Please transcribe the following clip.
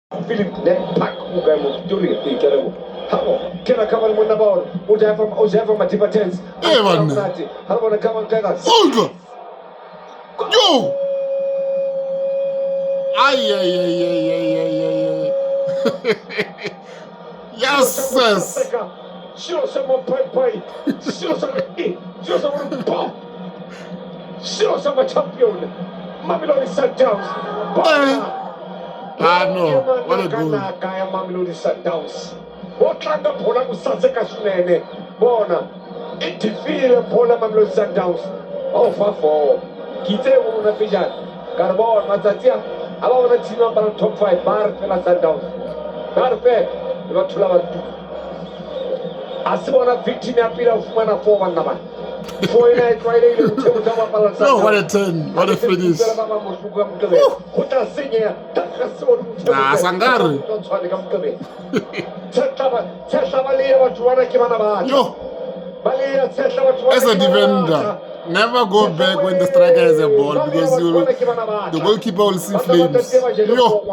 Philip Pak uga mo juri ikere mo hamo kena kama mwana bao ujafa matipa tense man. hamo na kama kaga Olga. Yo. Ay. Yes, yes. Sio sama pai sio sama pop sio sama champion Mamelodi Sundowns No, what a goal. Kaya Mamelodi Sundowns otlanga bhola kusaseka swinene bona itifile bhola Mamelodi Sundowns fafo kitse una pejana karbon matsatsi aba bona team ba top 5 bar fela Sundowns bar fe ba thula ba tu asibona victim ya pila ufumana 4-1 naba 4-9 Friday no, what a turn, what a finish. Sangari. Yo, as a defender, never go back when the striker has a ball because the goalkeeper will see flames. Yo.